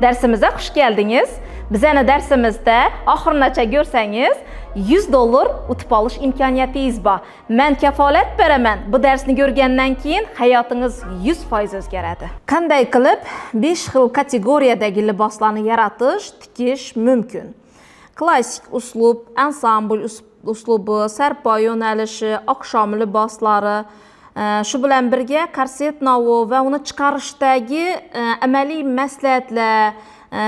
Dersimize hoş geldiniz. Bizani dersimizde ahırınacha görsangiz $100 utib olish imkoniyatınız bor. Men kafolat beraman, bu dersni ko'rgandan keyin hayotınız 100% o'zgaradi. Qanday qilib 5 xil kategoriyadagi liboslarni yaratish, tikish mumkin? Klassik uslub, ansambl uslubi, sarpo yo'nalishi, oqshom liboslari, shu bilan birga korset novi va uni chiqarishdagi amaliy maslahatlar,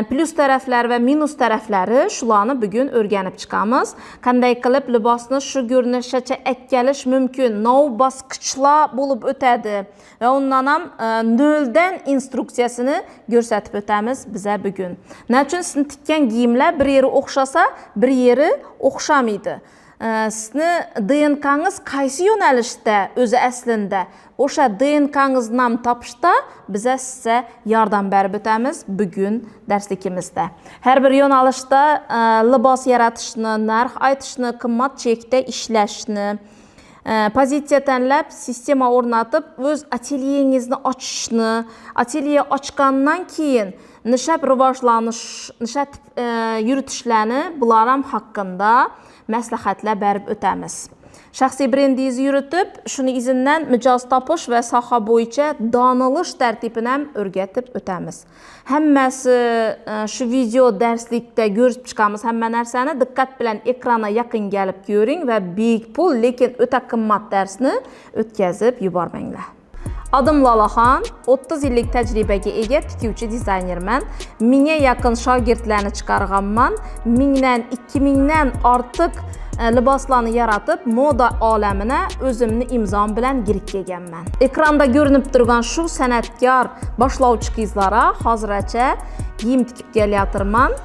plus taraflar va minus taraflari shularni bugun o'rganib chiqamiz. Qanday qilib libosni shu ko'rinishgacha akkalish mumkin, nov bosqichlar bo'lib o'tadi va undan ham noldan instruksiyasini ko'rsatib o'tamiz biza bugun. Nechun sizni tikkan kiyimlar bir yeri o'xshasa, bir yeri o'xshamaydi. Sizni DNK'ngiz qaysi yo'nalishda o'zi aslida o'sha DNK'ngizni ham topishda biza sizga yordam berib o'tamiz bugun darsligimizda. Har bir yo'nalishda libos yaratishni, narx aytishni, qimmat chekda ishlashni, pozitsiya tanlab, sistema o'rnatib, o'z atelyengizni ochishni, atelye ochgandan keyin nishab rivojlanish, nishab yuritishlarni bular ham haqida maslahatlar berib o'tamiz. Shaxsiy brendingizni yuritib, shuni izidan mijoz topish va soha bo'yicha donilish tartibini ham o'rgatib o'tamiz. Hammasi shu video darslikda ko'rib chiqamiz. Hamma narsani diqqat bilan ekranga yaqin kelib ko'ring va bepul, lekin o'ta qimmat darsni o'tkazib yubormanglar. Adım Lalaxon, 30 yillik tajribaga ega tikuvchi dizaynerman. 1000ga yaqin shogirdlarni chiqarganman. 1000dan 2000dan ortiq liboslarni yaratib, moda olamini o'zimni imzom bilan girib kelganman. Ekranda ko'rinib turgan shu san'atkor boshlovchi qizlara hozircha kiyim tikib kelyapman.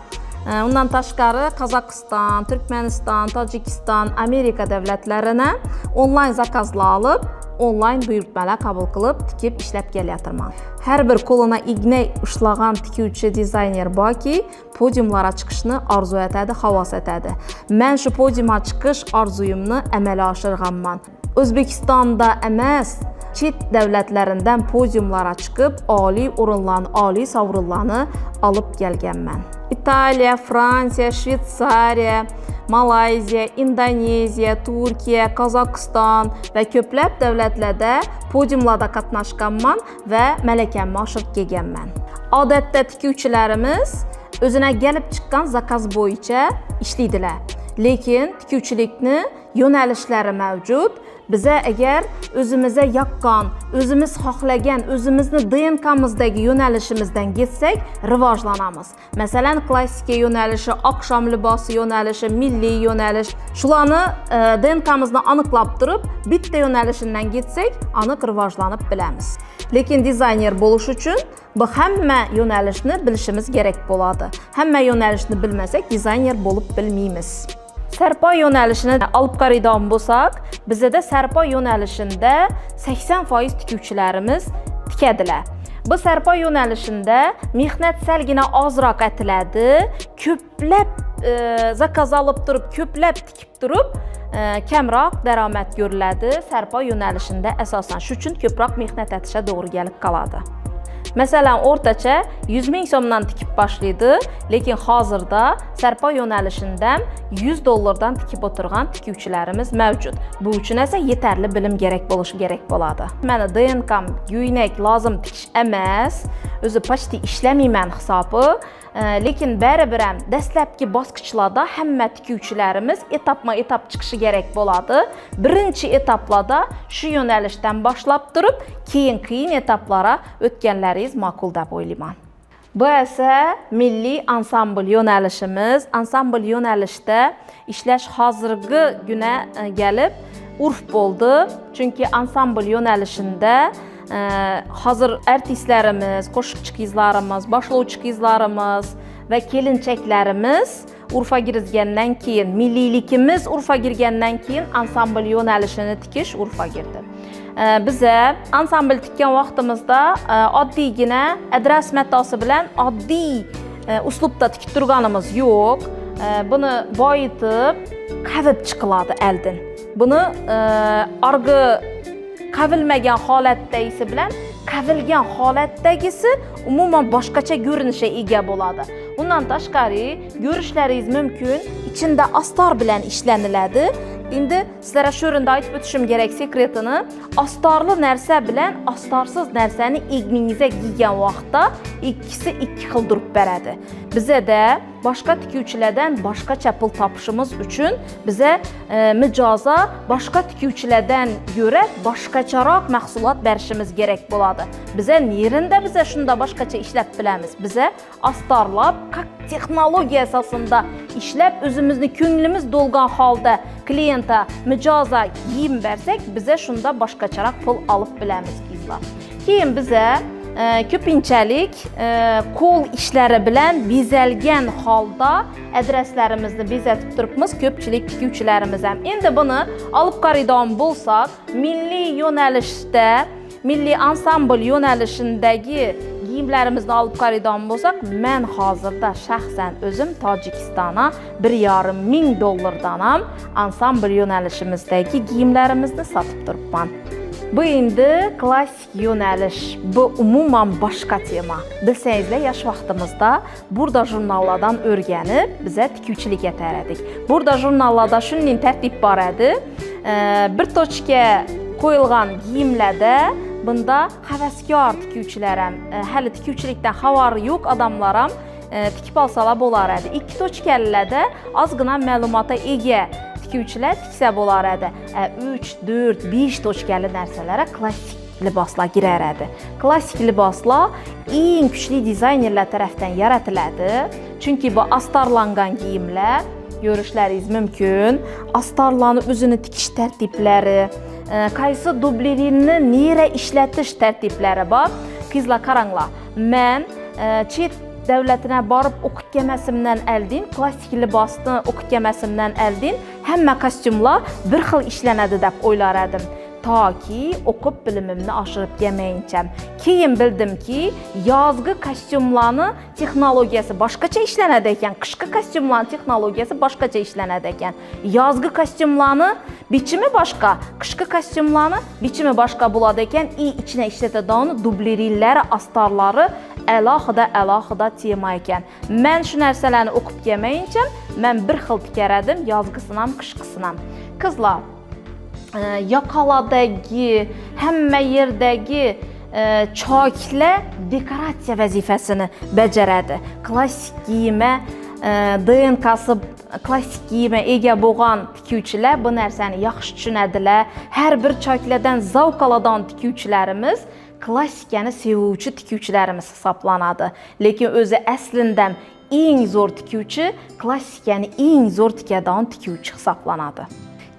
Undan tashqari Qozog'iston, Turkmaniston, Tojikiston, Amerika davlatlarini onlayn zakazlar olib, onlayn buyurtmalar qabul qilib tikib ishlab kelyapman. Har bir qo'lina igna ushlagan tikuvchi dizayner borki, podiumlarga chiqishni orzu etadi, havas etadi. Men shu podiumga chiqish orzuyimni amalga oshirganman. O'zbekistonda emas, chet davlatlaridan podiumlarga chiqib, oliy o'rinlarni, oliy sovrinlarni olib kelganman. Italiya, Fransiya, Shveysariya, Malayziya, Indoneziya, Turkiya, Qozog'iston va ko'plab davlatlarda podiumlarda qatnashganman va malakamni oshirib kelganman. Odatda tikuvchilarimiz o'zina kelib chiqqan zakaz bo'yicha ishlaydilar. Lekin tikuvchilikni yo'nalishlari mavjud. Biza agar o'zimizga yoqqan, o'zimiz xohlagan, o'zimizni DNK'mizdagi yo'nalishimizdan ketsak, rivojlanamiz. Masalan, klassika yo'nalishi, oqshom libosi yo'nalishi, milliy yo'nalish, shularni DNK'mizni aniqlab turib, bitta yo'nalishidan ketsak, aniq rivojlanib bilamiz. Lekin dizayner bo'lish uchun bu hamma yo'nalishni bilishimiz kerak bo'ladi. Hamma yo'nalishni bilmasak, dizayner bo'lib bilmaymiz. Sarpo yo'nalishini olib qaraydigan bo'lsak, bizda sarpo yo'nalishida 80% tikuvchilarimiz tikadilar. Bu sarpo yo'nalishida mehnat salgina ozroq atiladi, ko'plab zakaz olib turib, ko'plab tikib turib, kamroq daromad ko'riladi. Sarpo yo'nalishida asosan shu uchun ko'proq mehnat atishga to'g'ri kelib qoladi. Masalan, o'rtacha 100 ming so'mdan tikib boshlaydi, lekin hozirda sarpo yo'nalishidan $100 dan tikib o'tirgan tikuvchilarimiz mavjud. Bu uchun esa yetarli bilim kerak bo'lishi kerak bo'ladi. Meni DNK'm ko'ylak lozim tikish emas, o'zi почти ishlamayman hisobi, lekin baribir ham dastlabki bosqichlarda hamma tikuvchilarimiz etapma-etap chiqishi kerak bo'ladi. Birinchi etaplarda shu yo'nalishdan boshlab turib, keyin qiyin etaplara o'tganlaringiz ma'qul deb o'ylayman. Bu esa milliy ansambl yo'nalishimiz. Ansambl yo'nalishda ishlash hozirgi kuna kelib urf bo'ldi. Chunki ansambl yo'nalishida hozir artistlarimiz, qo'shiqchi qizlarimiz, boshlovchi qizlarimiz va kelinchaklarimiz urfa kirgandan keyin, milliyligimiz urfa kirgandan keyin ansambl yo'nalishini tikish urfa kirdi. Biza ansambl tikkan vaqtimizda oddiygina adras matosi bilan oddiy uslubda tikib turganimiz yo'q. Buni boyitib, qavib chiqiladi eldan. Buni arg'i qavilmagan holatda ise bilan sevilgan holatdagisi umuman boshqacha ko'rinishga ega bo'ladi. Bundan tashqari ko'rishlaringiz mumkin, ichida astar bilan ishlaniladi. Endi sizlarga shu o'rinda aytib o'tishim kerak sekretini. Astarli narsa bilan astarsiz narsani egmingizga kiygan vaqtda ikkisi ikki xil turib beradi. Bizda boshqa tikuvchilardan boshqacha pul topishimiz uchun biza mijoza boshqa tikuvchilardan ko'ra boshqacharoq mahsulot berishimiz kerak bo'ladi. Biza nerinda biza shunda boshqacha ishlab bilamiz. Biza astarlab, texnologiya asosida ishlab o'zimizni ko'nglimiz to'lgan holda klientga mijoza kiyim bersak, biza shunda boshqacharoq pul olib bilamiz qizlar. Keyin biza ko'pinchalik qo'l ishlari bilan bezalgan holda adreslarimizni bezatib turibmiz ko'pchilik tikuvchilarimiz ham. Endi buni olib qaraydigan bo'lsak, milliy yo'nalishda, milliy ansambl yo'nalishindagi kiyimlarimizni olib qaraydigan bo'lsak, men hozirda shaxsan o'zim Tojikistonga $1,500 ham ansambl yo'nalishimizdagi kiyimlarimizni sotib turibman. Bu endi klassik yo'nalish, bu umuman boshqa tema. Bilsangizlar, yosh vaqtimizda burada jurnallardan o'rganib, biza tikuvchilikka taradik. Burada jurnallarda shunday tartib bor edi. Bir tochka qo'yilgan kiyimlarda bunda havaskor tikuvchilar ham, hali tikuvchilikdan xabari yo'q odamlar ham tikib olsalar bo'lar edi. Ikki tochkalarda ozgina ma'lumotga ega tikuvchilar tiksa bo'lar edi. 3, 4, 5 tochkali narsalarga klassik liboslar girar edi. Klassik liboslar eng kuchli dizaynerlar tomonidan yaratiladi. Chunki bu astarlangan kiyimlar, ko'rishlaringiz mumkin. Astarlarni o'zini tikish tartiblari, qaysi dublerini nera ishlatish tartiblari bor. Qizlar qaranglar. Men chet davlatına borib o'qib kelmasimdan oldin, klassik libosni o'qib kelmasimdan oldin hamma kostyumlar bir xil ishlanadi deb o'ylar edim. Toki o'qib bilimimni oshirib kelmayincham. Keyin bildimki, yozgi kostyumlarni texnologiyasi boshqacha ishlanadi ekan, qishki kostyumlarning texnologiyasi boshqacha ishlanadi ekan. Yozgi kostyumlarni bichimi boshqa, qishki kostyumlarni bichimi boshqa bo'ladi ekan. Ichine ishlatadigan dublerinlari, astarlari alohida tema ekan. Men shu narsalarni o'qib kelmayincham, men bir xil tikaradim, yozgisini ham, qishqisini ham. Qizlar, yoqalardagi, hamma yerdagi choklar dekoratsiya vazifasini bajaradi. Klassik kiyime, DNK'si klassik kiyime ega bo'lgan tikuvchilar bu narsani yaxshi tushunadilar. Har bir choklardan zavq oladigan tikuvchilarimiz klassikani sevuvchi tikuvchilarimiz hisoblanadi. Lekin o'zi aslida eng zo'r tikuvchi klassikani eng zo'r tikadigan tikuvchi hisoblanadi.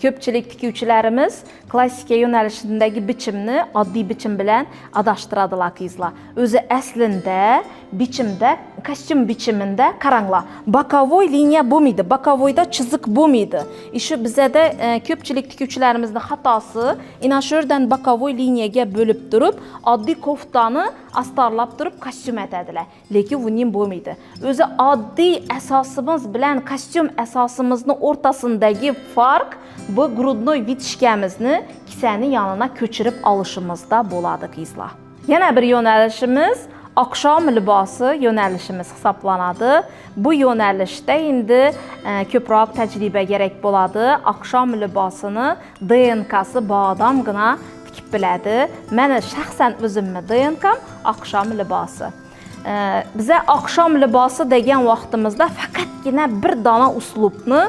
Ko'pchilik tikuvchilarimiz klassika yo'nalishidagi bichimni oddiy bichim bilan adashtiradilar qizlar. O'zi aslida bichimda, kostyum bichimida qaranglar, bokovoy liniya bo'lmaydi, bokovoyda chiziq bo'lmaydi. Shu bizada ko'pchilik tikuvchilarimizning xatosi, ina shu yerdan bokovoy liniyaga bo'lib turib, oddiy koftani astarlab turib kostyum atadilar. Lekin buning bo'lmaydi. O'zi oddiy asosimiz bilan kostyum asosimizni o'rtasindagi farq bu grudnoy vitishkamizni kisani yonina ko'chirib olishimizda bo'ladi qizlar. Yana bir yo'nalishimiz oqshom libosi yo'nalishimiz hisoblanadi. Bu yo'nalishda endi ko'proq tajriba kerak bo'ladi. Oqshom libosini DNK'si bodamgina tikib biladi. Meni shaxsan o'zimni DNK'm oqshom libosi. Biza oqshom libosi degan vaqtimizda faqatgina bir dona uslubni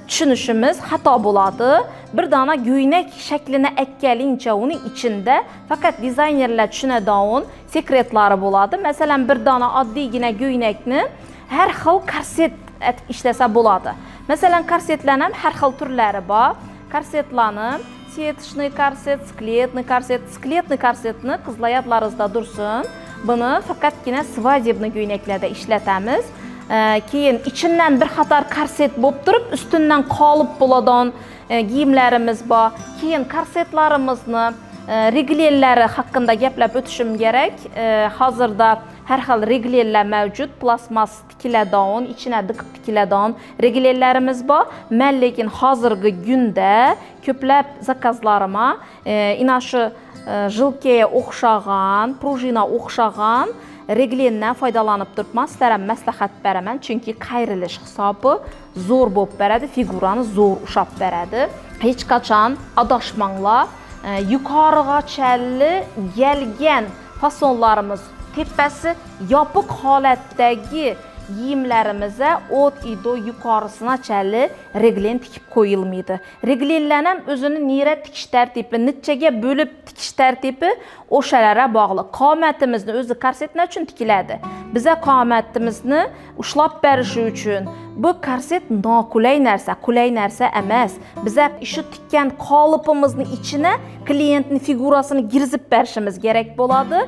tushunishimiz xato bo'ladi. Bir dona go'ynak shaklini akkalincha uning ichida faqat dizaynerlar tushunadigan sekretlari bo'ladi. Masalan, bir dona oddiygina go'ynakni har xil korset ishlasa bo'ladi. Masalan, korsetlar ham har xil turlari bor. Korsetlarni siyetishni korset, skletni korsetni qizlar yodlaringizda tursin. Buni faqatgina svadebni go'ynaklarda ishlatamiz. Keyin ichidan bir qator korset bo'lib turib, ustidan qolib bo'ladigan kiyimlarimiz bor. Keyin korsetlarimizni reglerlari haqida gaplab o'tishim kerak. Hozirda har xil reglerlar mavjud, plasmas tikiladigan, ichine diqib tikiladigan reglerlarimiz bor. Men lekin hozirgi kunda ko'plab zakazlarima ina shu jilkaya o'xshagan, prujina o'xshagan reglendan foydalanib turibman. Sizlarga maslahat beraman, chunki qayrilish hisobi zo'r bo'lib beradi, figurani zo'r ushab beradi. Hech qachon adashmanglar. Yuqorigacha gelgan fasonlarimiz tepasi yopiq holatdagi kiyimlarimizga o't ido yuqorisinacha reglen tikib qo'yilmaydi. Reglenlar ham o'zini nera tikish tartibi, nechaga bo'lib tikish tartibi o'shalarga bog'liq. Qomatimizni o'zi korsetna uchun tikiladi. Biza qomatimizni ushlab berishi uchun bu korset noqulay narsa, qulay narsa emas. Biza shu tikkan qolipimizni ichine klientning figurasini girzib berishimiz kerak bo'ladi.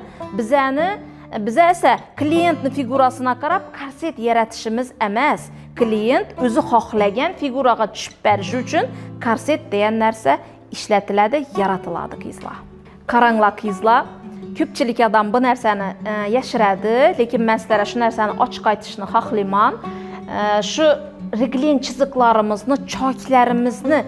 Biza esa klientning figurasına qarab korset yaratishimiz emas. Klient o'zi xohlagan figuraga tushib berish uchun korset degan narsa ishlatiladi, yaratiladi qizlar. Qaranglar qizlar, ko'pchilik odam bu narsani yashiradi, lekin men sizlarga shu narsani ochiq aytishni xohlayman. Shu reglen chiziqlarimizni, choklarimizni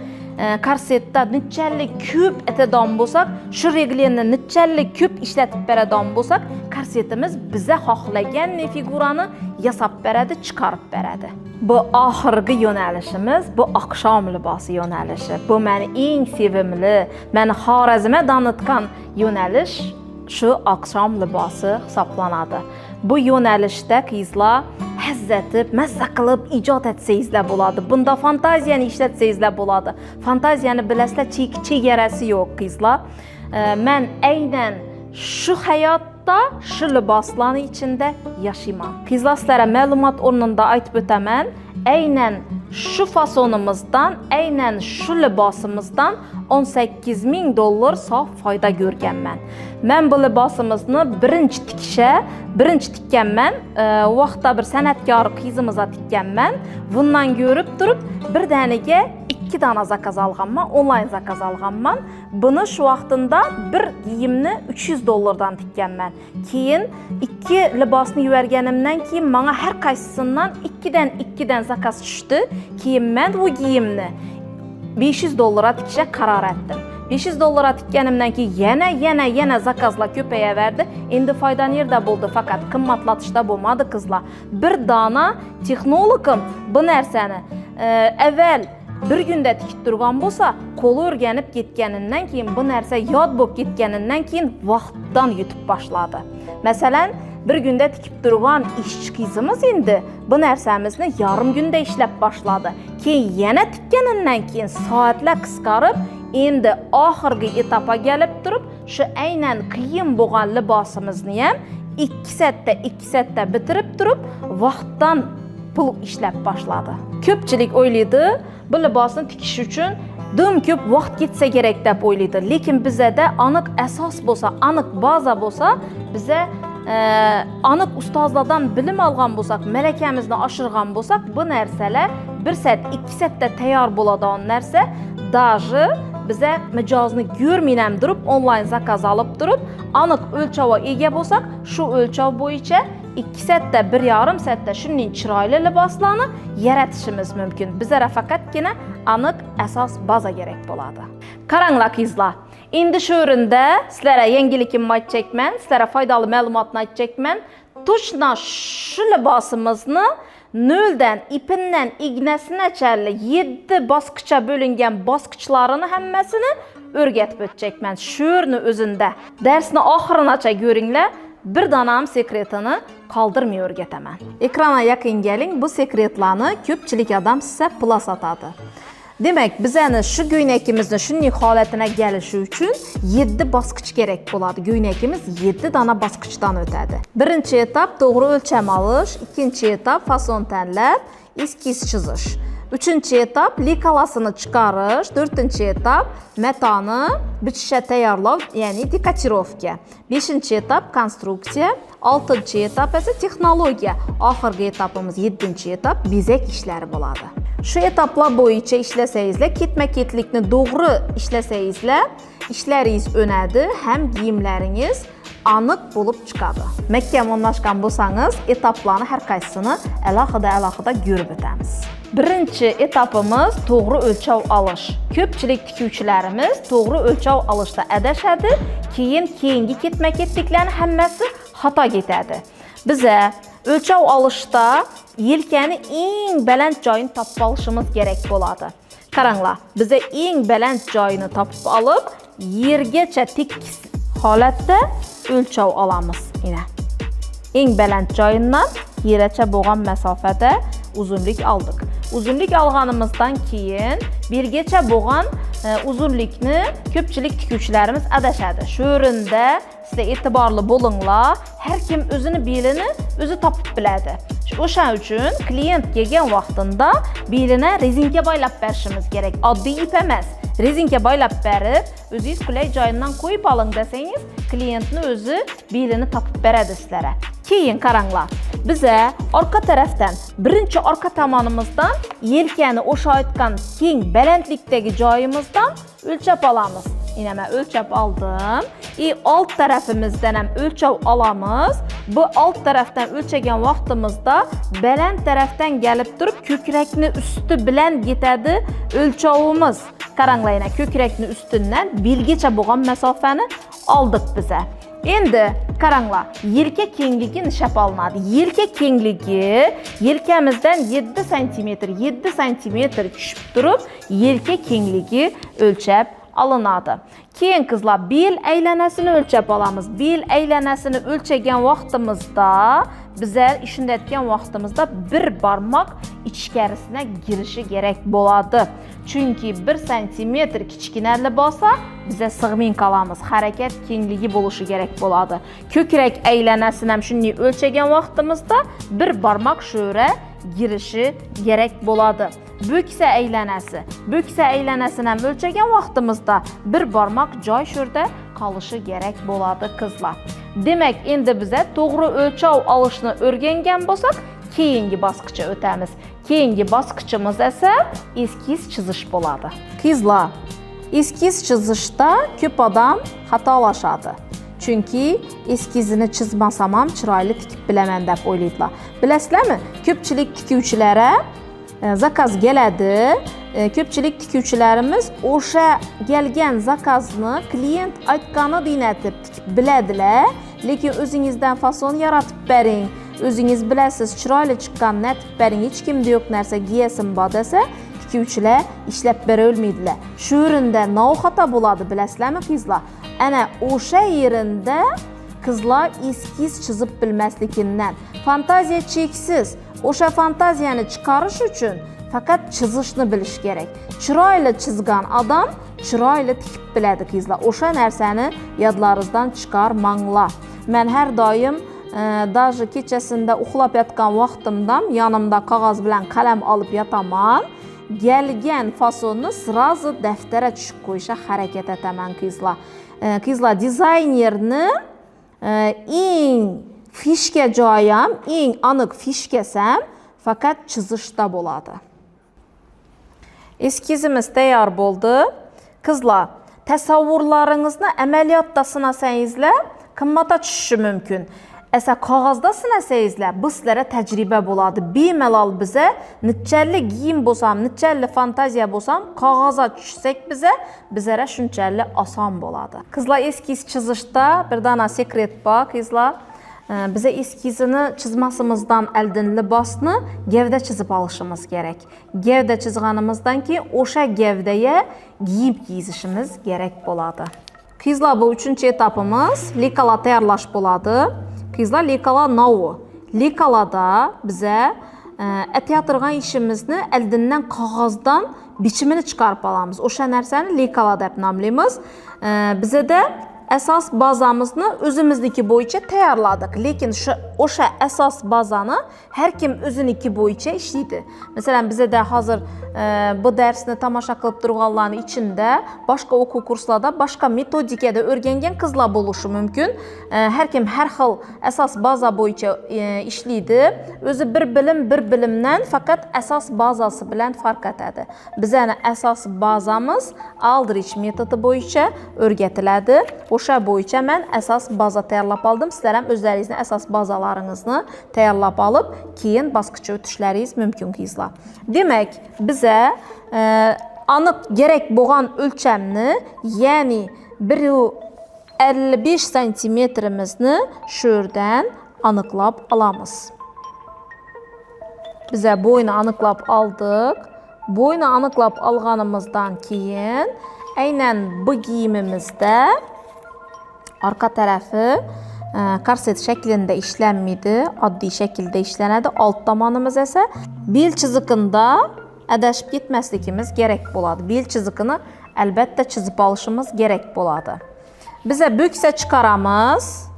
korsetda nechalik ko'p etadigan bo'lsak, shu reglenni nechalik ko'p ishlatib beradigan bo'lsak, korsetimiz biza xohlagan figurani yasab beradi, chiqarib beradi. Bu oxirgi yo'nalishimiz, bu oqshom libosi yo'nalishi. Bu meni eng sevimli, meni Xorazmga tanitgan yo'nalish shu oqshom libosi hisoblanadi. Bu yo'nalishda qizlar hazzatib, mazza qilib ijod etsangizlar bo'ladi. Bunda fantaziyani ishlatsangizlar bo'ladi. Fantaziyani bilasizlar, chegarasi yo'q qizlar. Men aynan shu hayotda shu liboslarning ichida yashayman. Qizlar, sizlarga ma'lumot o'rnida aytib o'taman. Aynan shu fasonimizdan, aynan shu libosimizdan $18,000 sof foyda ko'rganman. Men bu libosimizni birinchi tikkanman. Vaqtda bir san'atkor qizimizga tikkanman. Bundan ko'rib turib, bir daniga 2 dana zakaz olganman, onlayn zakaz olganman. Buni shu vaqtida bir kiyimni $300 dan tikkanman. Keyin 2 libosni yuvarganimdan keyin menga har qaysisidan 2 dan zakaz tushdi. Keyin men bu kiyimni $500 tikishga qaror etdim. $500 tikkanimdan keyin yana zakazlar ko'payaverdi. Endi foyda nerda bo'ldi? Faqat qimmatlatishda bo'lmadi qizlar. Bir dona texnologim bu narsani avval bir kunda tikib turgan bo'lsa, qo'li o'rganib ketganidan keyin bu narsa yod bo'lib ketganidan keyin vaqtdan yutib boshladi. Masalan, bir kunda tikib turgan ishchi qizimiz endi bu narsamizni yarim kunda ishlab boshladi. Keyin yana tikkandan keyin soatlar qisqarib, endi oxirgi etapga kelib turib, shu aynan qiyin bo'lgan libosimizni ham 2 satda bitirib turib, vaqtdan pul ishlab boshladi. Ko'pchilik o'ylaydi, bu libosni tikish uchun dum ko'p vaqt ketsa kerak deb o'ylaydi. Lekin bizda aniq asos bo'lsa, aniq baza bo'lsa, biza aniq ustozlardan bilim olgan bo'lsak, malakamizni oshirgan bo'lsak, bu narsalar 1 soat, 2 soatda tayyor bo'ladigan narsa. Даже biza mijozni ko'rmaynam turib, onlayn zakaz olib turib, aniq o'lchovga ega bo'lsak, shu o'lchov bo'yicha 2 soatda, 1,5 soatda shunday chiroyli liboslarni yaratishimiz mumkin. Bizga faqatgina aniq asos baza kerak bo'ladi. Qaranglar qizlar, endi shu o'rinda sizlarga yangilikimni aytacakman, sizlarga foydali ma'lumotni aytacakman. To'shna shu libosimizni noldan, ipinden, ignasinacha 7 bosqichga bo'lingan bosqichlarini hammasini o'rgatib o'tacakman. Shu o'rni o'zida darsni oxirigacha ko'ringlar. Bir danam sekretini qoldirmay o'rgataman. Ekranga yaqin keling, bu sekretlarni ko'pchilik odam sizga pul sotadi. Demak, bizani shu go'ynakimizni shunday holatına kelishi uchun 7 bosqich kerak bo'ladi. Go'ynakimiz 7 dana bosqichdan o'tadi. Birinchi etap to'g'ri o'lcham olish, ikkinchi etap fason tanlab, eskiz chizish. Üçüncü etap likalasını chiqarish, 4-etap metani bitishga tayyorlav, ya'ni dekotirovka. 5-etap konstruksiya, 6-etap esa texnologiya. Oxirgi etapimiz 7-etap bezak ishlari bo'ladi. Shu etaplar bo'yicha ishlasangizlar, ketma-ketlikni to'g'ri ishlasangizlar, ishlaringiz o'nadi, ham kiyimlaringiz aniq bo'lib chiqadi. Mahkam o'rnashgan bo'lsangiz, etaplarni har qaysisini alohida ko'rib o'tamiz. Birinci etapımız doğru ölçev alış. Köpçilik tikuvchilarimiz doğru ölçev alışda adashadi, keyin keyingi ketma-ketliklarni hammasi xato ketadi. Bize ölçev alışda yelkani eng baland joyini topib olishimiz kerak bo'ladi. Qaranglar, bize eng baland joyini topib olib, yergacha tekis holatda ölçev olamiz. Yine eng baland joyidan yergacha bo'lgan masofada uzunlik aldık. Uzunlik alganımızdan keyin birgacha bo'lgan uzunlikni ko'pchilik tikuvchilarimiz adashadi. Shu o'rinda sizlar e'tiborli bo'linglar. Har kim o'zini belini o'zi topib biladi. O'shaning uchun klient kelgan vaqtida belini rezinka boylab berishimiz kerak. Oddiy ip emas. Rezinka boylab berib, o'zingiz qulay joyidan qo'yib oling desangiz, kliyentni o'zi belini topib beradi sizlarga. Keyin qaranglar. Bize orqa tarafdan, birinchi orqa tomonimizdan yelkani o'sha aytgan keng balandlikdagi joyimizdan o'lchab olamiz. Yine men o'lchab oldim. Alt tarafimizdan ham o'lchab olamiz. Bu alt tarafdan o'lchagan vaqtimizda baland tarafdan kelib turib ko'krakni usti bilan yetadi o'lchovimiz. Qaranglar, yana ko'krakni ustidan belgacha bo'lgan masofani oldik bize. Endi qaranglar, yelka kengligi nishab olinadi. Yelka kengligi yelkamizdan 7 cm tushib turib, yelka kengligi o'lchab alınadi. Keyin qizlar, bel aylanasini o'lchab olamiz. Bel aylanasini o'lchagan vaqtimizda, bize shunday aytgan vaqtimizda bir barmoq ichkarisine girishi kerak bo'ladi. Chunki 1 cm kichkinali bo'lsa, bize sig'may qolamiz. Harakat kengligi bo'lishi kerak bo'ladi. Ko'krak aylanasini ham shunday o'lchagan vaqtimizda bir barmoq sho'ra girishi kerak bo'ladi. Bo'ksa aylanasini ham o'lchagan vaqtimizda bir barmoq joy sho'rda qolishi kerak bo'ladi qizlar. Demak, endi bize to'g'ri o'lchov olishni o'rgangan bo'lsak, keyingi bosqichga o'tamiz. Keyingi bosqichimiz esa eskiz chizish bo'ladi. Qizlar, eskiz chizishda ko'p odam xatolashadi. Chunki eskizini chizmasam ham chiroyli tikib bilaman deb o'ylaydilar. Bilasizlarmi? Ko'pchilik tikuvchilari zakaz keladi. Ko'pchilik tikuvchilarimiz o'sha kelgan zakazni klient aytganidek etib tikib biladilar, lekin o'zingizdan fason yaratib bering. O'zingiz bilasiz, chiroyli chiqqanini aytib bering, hech kimda yo'q narsa giyasim bor desa, tikuvchilar ishlab bera olmaydilar. Shu o'rinda xato bo'ladi, bilasizlarmi qizlar? Ana o'sha yerinde qizlar eskiz chizib bilmasligidan. Fantaziya cheksiz. O'sha fantaziyani chiqarish uchun faqat chizishni bilish kerak. Chiroyli chizgan odam chiroyli tikib biladi qizlar. O'sha narsani yodlaringizdan chiqarmanglar. Men har doim даже kechasida uxlab yotgan vaqtimda yonimda qog'oz bilan qalam olib yotaman. Kelgan fasonni srazu daftara tushib qo'yishga harakat etaman qizlar. Qizlar, dizaynerni eng fishka joyim, eng aniq fishkasam faqat chizishda bo'ladi. Eskizimiz tayyor bo'ldi. Qizlar, tasavvurlaringizni amaliyotda sinasangizlar, qimmatga tushishi mumkin. Esa qog'ozda sinasangizlar, bu sizlarga tajriba bo'ladi. Bemalol biza nichali giyim bo'lsam, nichali fantaziya bo'lsam, qog'ozga tushsak bizlara shunchalik oson bo'ladi. Qizlar, eskiz chizishda bir dona sekret bor, qizlar. Bize eskizini chizmasimizdan oldin libosni gavda chizib olishimiz kerak. Gavda chizganimizdan keyin o'sha gavdaya giyim kiygizishimiz kerak bo'ladi. Qizlar, bu 3-etapimiz lekala tayyorlash bo'ladi. Qizlar, lekala novi. Lekalada bize aytayotgan ishimizni oldindan qog'ozdan bichimini chiqarib olamiz. O'sha narsani lekala deb nomlaymiz. Bizada asas bazamizni o'zimizniki bo'yicha tayyorladik. Lekin o'sha asas bazani har kim o'ziniki bo'yicha ishlaydi. Masalan, bizda hozir bu darsni tomosha qilib turganlarning ichida boshqa o'quv kurslarda boshqa metodikada o'rgangan qizlar bo'lishi mumkin. Har kim har xil asas baza bo'yicha ishlaydi. O'zi bir bilimdan faqat asas bazasi bilan farq etadi. Bizning asas bazamiz Aldrich metodi bo'yicha o'rgatiladi. O'sha bo'yicha men asas baza tayyorlab oldim. Sizlar ham o'zlaringizning asas bazalarini tabaqlarınızı tayyorlab olib, keyin basqıcha o'tishlaringiz mumkin qizlar. Demak, bizə aniq kerak bo'lgan o'lchamni, ya'ni 1,55 santimetrimizni shu yerdan aniqlab olamiz. Bize boyunu aniqlab aldık. Boyunu aniqlab alganımızdan keyin aynen bu giyimimizde arka tarafı korset şeklinde işlenmeydi. Addi şekilde işlenedi. Alt tamanımız ise bel çiziqində adashib ketmasligimiz gerek boladı. Bel çiziqini elbette çizip alışımız gerek boladı. Bize bükse çıkaramız.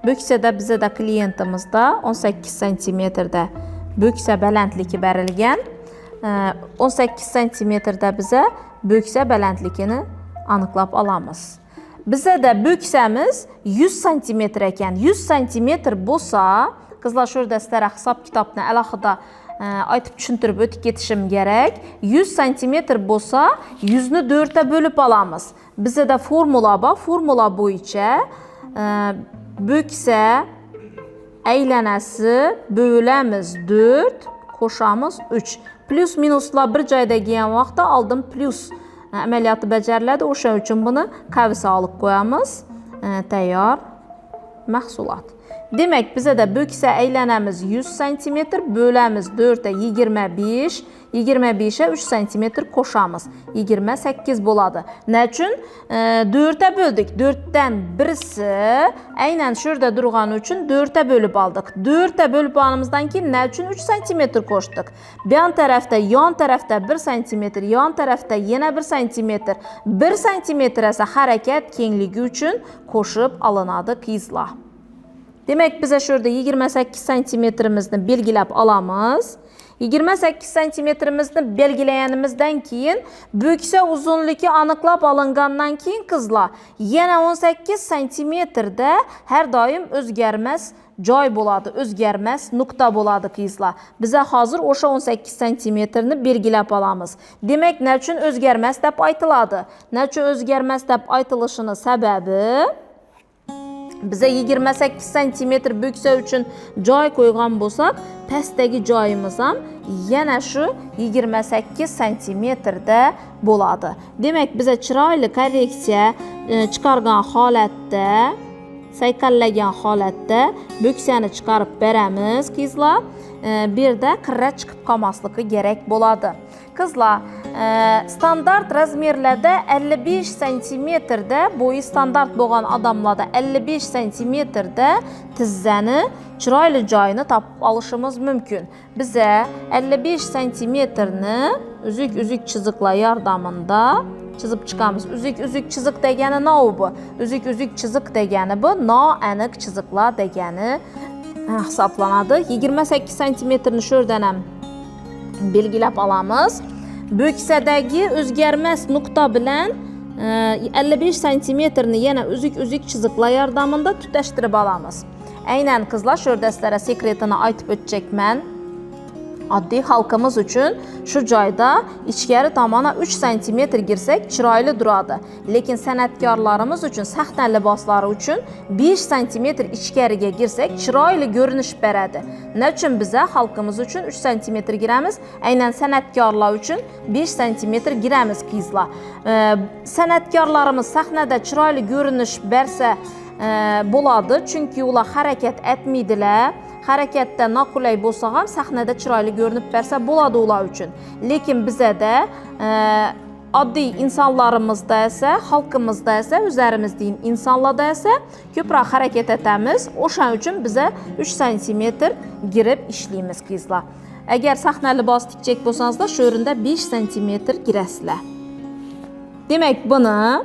Bükse de bize de kliyentimizde 18 santimetrede bükse balandligi berilgan. 18 santimetrde bize bükse balandligini aniqlab olamiz. Bize de büksemiz 100 santimetr ekan. 100 santimetr bo'lsa, qizlar şurada sizlarga hisob kitobni alohida aytib tushuntirib o'tib ketishim kerak. 100 santimetr bo'lsa, 100 ni 4 ga bo'lib olamiz. Bizda formula bor. Formula bo'yicha bükse aylanasi bölemiz 4, qo'shamiz 3. Plus minuslar bir joyda kelgan vaqtda oldin plus amaliyoti bajariladi. O'sha uchun buni qavisa olib qo'yamiz. Tayyor mahsulot. Demak, bizda bükse aylanamiz 100 cm, bölemiz 4 ga 25, 25'e 3 cm qo'shamiz. 28 bo'ladi. Nechun? 4 ga böldük. 4'ten birisi aynan şurada durgan uchun 4 ga bölüp aldık. 4 ga bölüp alganımızdan keyin nechun 3 cm qo'shdik? Yan tarafta 1 cm, yan tarafta yana 1 cm. 1 cm esa harakat kengligi uchun qo'shib olinadi qizlar. Demek bize şurada 28 santimetrimizni belgilab olamiz. 28 santimetrimizni belgilaganimizdan keyin bükse uzunluğu aniqlab olingandan keyin qizlar yana 18 santimetrda har doim o'zgarmas joy bo'ladi, o'zgarmas nuqta bo'ladi qizlar. Bize hozir o'sha 18 santimetrni belgilab olamiz. Demek nechun o'zgarmas deb aytiladi? Nechun o'zgarmas deb aytilishini sababi bize 28 santimetr bükse üçün joy qo'ygan bo'lsak, pastdagi joyimiz ham yana shu 28 santimetrda bo'ladi. Demak, bize chiroyli korreksiya chiqargan holatda, sayqallagan holatda bükseni chiqarib beramiz qizlar. Bir de qirra chiqib qolmasligi kerak bo'ladi. Qizlar, standart razmerlarda 55 santimetrda, boyu standart bo'lgan odamlarda 55 santimetrda tizzani chiroyli joyini topib olishimiz mumkin. Bize 55 santimetrni uzuk chiziqlar yordamida chizib chiqamiz. Uzuk chiziq degani nima bu? Uzuk chiziq degani bu noaniq chiziqlar degani hisoblanadi. 28 santimetrni shu yerdan ham belgilab olamiz. Büksedagi o'zgarmas nuqta bilan 55 santimetrni yana uzuk chiziqlar yordamida tutashtirib olamiz. Aynan qizlar, shu yerda sizlarga sekretini aytib o'tchakman. Oddiy xalqimiz uchun shu joyda ichkari tomona 3 santimetr girsak chiroyli duradi. Lekin san'atkorlarimiz uchun, sahna liboslari uchun 5 santimetr ichkariga girsak chiroyli ko'rinish beradi. Nechun biza xalqimiz uchun 3 santimetr giramiz, aynan san'atkorlar uchun 5 santimetr giramiz qizlar. San'atkorlarimiz sahnada chiroyli ko'rinish bersa bo'ladi, chunki ular harakat etmaydilar. Harekette noqulay bo'lsa ham sahnada chiroyli ko'rinib bersa bo'ladi ular uchun. Lekin bizada oddiy insonlarimizda esa, xalqimizda esa, o'zlarimizning insonlarda esa ko'proq harakat etamiz. O'shaning uchun biza 3 santimetr girib ishlaymiz qizlar. Agar sahna libos tikchak bo'lsangizlar, shu o'rinda 5 santimetr girasizlar. Demak, buni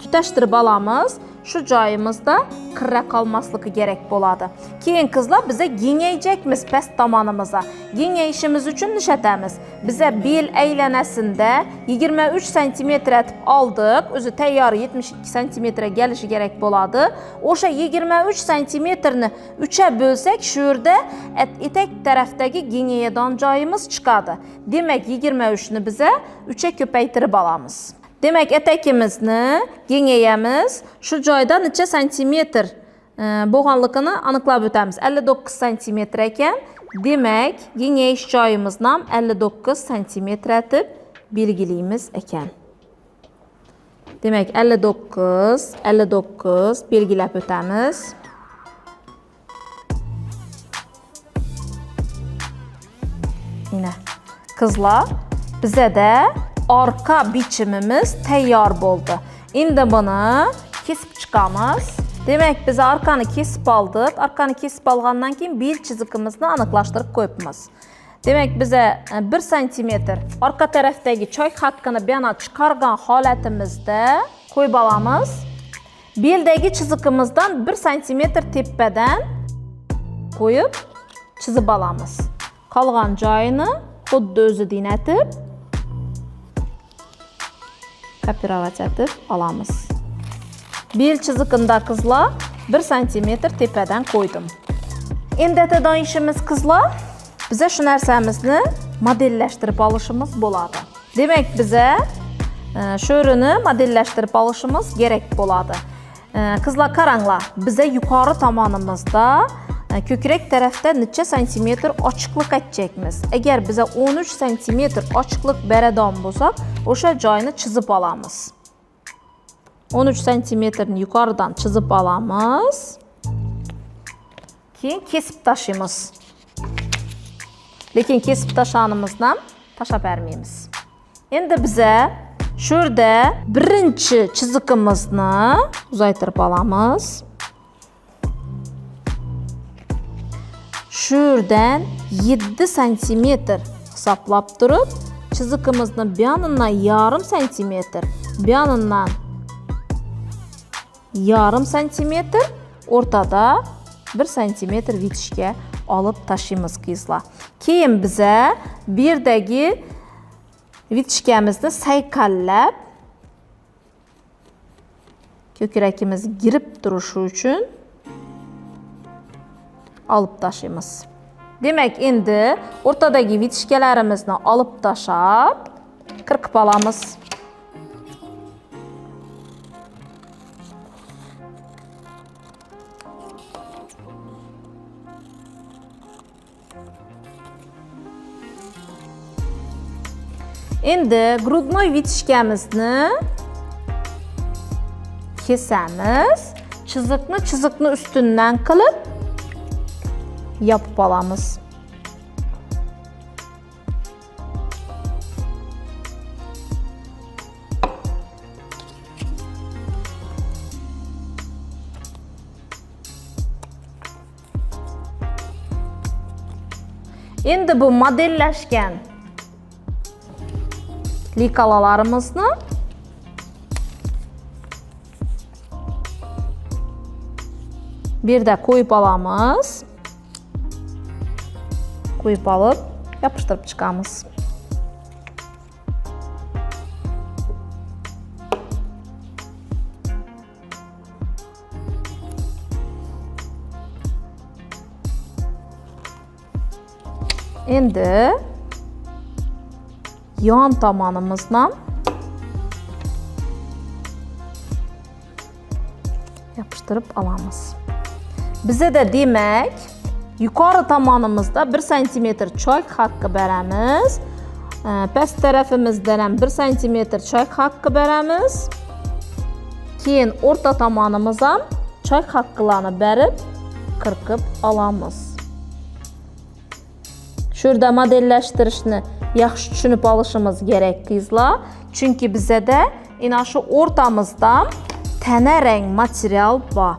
tutashtirib olamiz. Şu joyimizda qirra qolmasligi kerak bo'ladi. Keyin qizlar, biza kengayjakmiz past tomonimizga. Kengayishimiz uchun nishatamiz. Biza bel aylanasida 23 cm etib oldik. O'zi tayyor 72 cm kelishi kerak bo'ladi. O'sha 23 cm ni 3 ga bo'lsak, shu yerda etek tarafdagi kengayadigan joyimiz chiqadi. Demak, 23 ni biza 3 ga ko'paytirib olamiz. Demek etekimizni kengayamiz. Şu joyda necha santimetr bo'lganligini aniqlab o'tamiz. 59 sm ekan. Demak, yengish joyimizni ham 59 sm etib belgilaymiz ekan. Demak, 59 belgilab o'tamiz. Yine qizlar, bizada orqa bichimimiz tayyor bo'ldi. Endi buni kesib chiqamiz. Demak, biz arkani kesib oldik. Arkani kesib olgandan keyin bel chizigimizni aniqlashtirib qo'yibmiz. Demak, biza 1 sm orqa tarafdagi choy haqqini bu yana chiqargan holatimizda qo'yib olamiz. Beldagi chizigimizdan 1 sm tepadan qo'yib chizib olamiz. Qolgan joyini xuddi o'zidan etib kopirovat etib olamiz. Bel chizigimda qizlar 1 sm tepadan qo'ydim. Endi atadan ishimiz qizlar, bize shu narsamizni modellashtirib olishimiz bo'ladi. Demak, bize sho'rini modellashtirib olishimiz kerak bo'ladi. Qizlar, qaranglar, bize yuqori tomonimizda ko'krak tarafda necha santimetr ochiqlik aytchakmiz. Agar bize 13 santimetr ochiqlik beradigan bo'lsak, o'sha joyni chizib olamiz. 13 santimetrni yuqoridan chizib olamiz. Keyin kesib tashlaymiz. Lekin kesib tashlaganimizdan ham tashlab bermaymiz. Endi bize şurada birinchi chizigimizni uzaytirib olamiz. Şuradan 7 santimetr hisoblab turib, chizigimizni bu yonidan yarım santimetr, bu yonidan yarım santimetr, o'rtada 1 santimetr vitishga olib tashlaymiz qizlar. Keyin bize bu yerdagi vitishkamizni sayqallab ko'krakimiz girib turishi uchun olib tashlaymiz. Demak, endi o'rtadagi vitishkalarimizni olib tashlab qirqib olamiz. Endi grudnoy vitishkamizni kesamiz. Chiziqni ustundan qilib yopib olamiz. Endi bu modellashgan likalalarimizni bir yerda qo'yib olamiz. Qo'yib olib, yopishtirib chiqamiz. Endi yon tomonimizdan yopishtirib olamiz. Bizda demak, yuqori tomonimizda 1 santimetr choy haqqi beramiz. Past tarafimizdan ham 1 santimetr choy haqqi beramiz. Keyin o'rta tomonimiz ham choy haqqilarni berib qirqib olamiz. Şurada modellashtirishni yaxshi tushunib olishimiz kerak qizlar. Chunki bizda ina shu o'rtamizda tana rang material bor.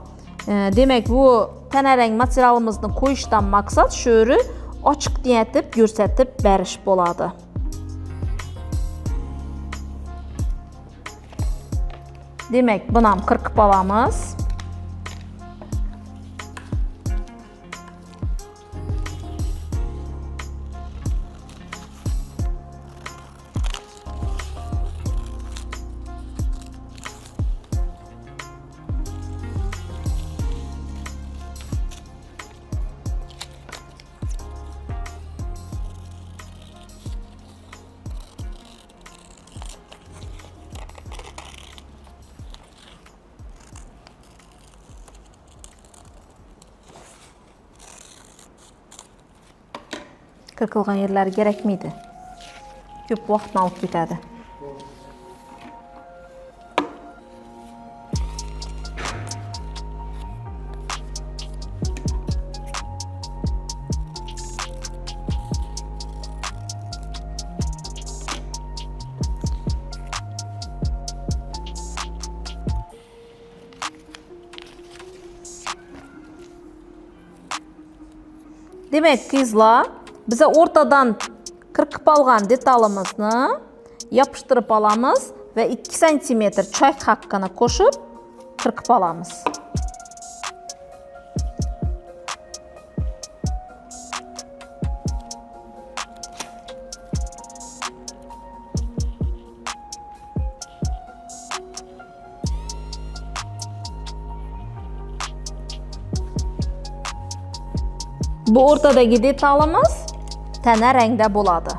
Demak, bu tana rang materialimizni qo'yishdan maqsad sho'ri ochiq etib ko'rsatib berish bo'ladi. Demak, buni ham qirqib olamiz. Qırqılğan yerləri gərəkmiydi? Köp vaxtını alıb getədi. Demek kızlar, bize ortadan kırkıp alğan detalımızı yapıştırıp alamız ve 2 cm çay hakkını koşup kırkıp alamız. Bu ortadaki detalımız tənə rəngdə buladı.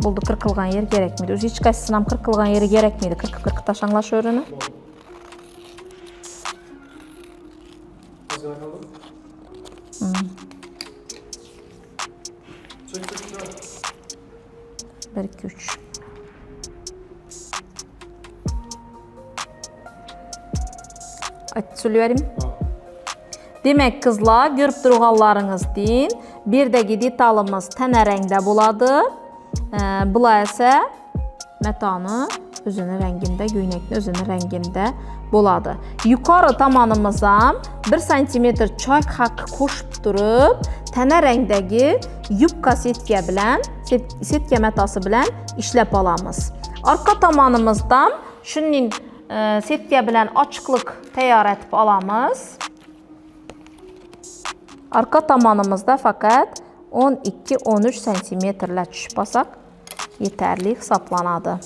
Buldu qırqılğan yer gərəkmiydi. Özü heç qaysısınam qırqılğan yeri gərəkmiydi. Qırqı taşanlaş örünü. Bir, iki, üç. Ayt söylüyorum. Demek kızlar, görüp durğanlarınız deyin. Bir de detalımız tənə rəngdə buladı. Bula isə metanı özünün rəngində, göynəkli özünün rəngində buladı. Yukarı tamanımıza 1 cm çay hakkı koşup durup tənə rəngdəki yubka setke metası bilən işləp alamız. Arka tamanımızdan şunun setke bilən açıqlıq təyar etib alamız. Arka tamanımızda fakat 12-13 santimetrlə düşüb basaq yeterli hesaplanadı.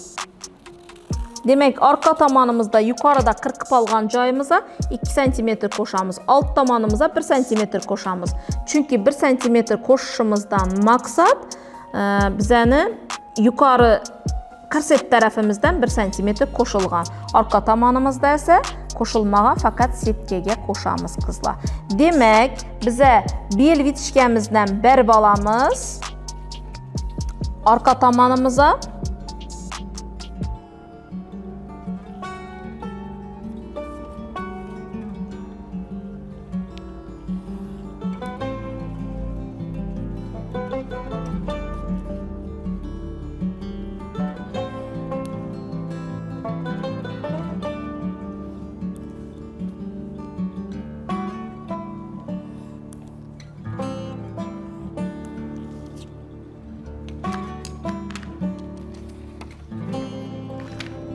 Demek arka tamanımızda yukarıda qırqıb alğan cayımıza 2 cm koşamız. Alt tamanımıza 1 cm koşamız. Çünkü 1 cm koşuşumuzdan maksat bizəni yukarı korset tərəfimizdən 1 cm koşulğan. Arka tamanımızda isə koşulmağa fakat setkəyə koşamız kızlar. Demek bize bel vitişkəmizdən bərb alamız arka tamanımıza.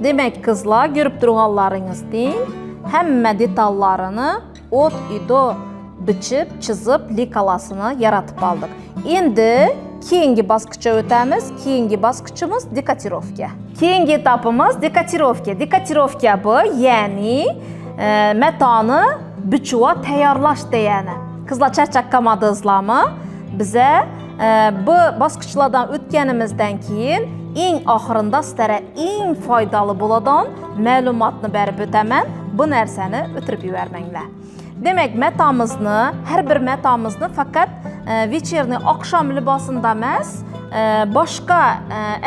Demek kızlar, görüp durğanlarınız deyin. Həmmə detallarını od ido biçip, çizip, likalasını yaratıp aldık. İndi keyingi basqıça ötəmiz. Keyingi basqıçımız dekotirovka. Keyingi etapımız dekotirovka. Dekotirovka bu, yani metanı biçuva təyarlaş deyəni. Kızlar çərçəqqamadınızlarmı? Bizə bu basqıçlardan ötkənimizdən keyin ən axırında sizlərə ən faydalı buladan məlumatını bərib ötəmən bu nərsəni ötürüb yüvərməklə. Demək, metamızını, hər bir metamızını faqat veçerni axşam libasında məhz başqa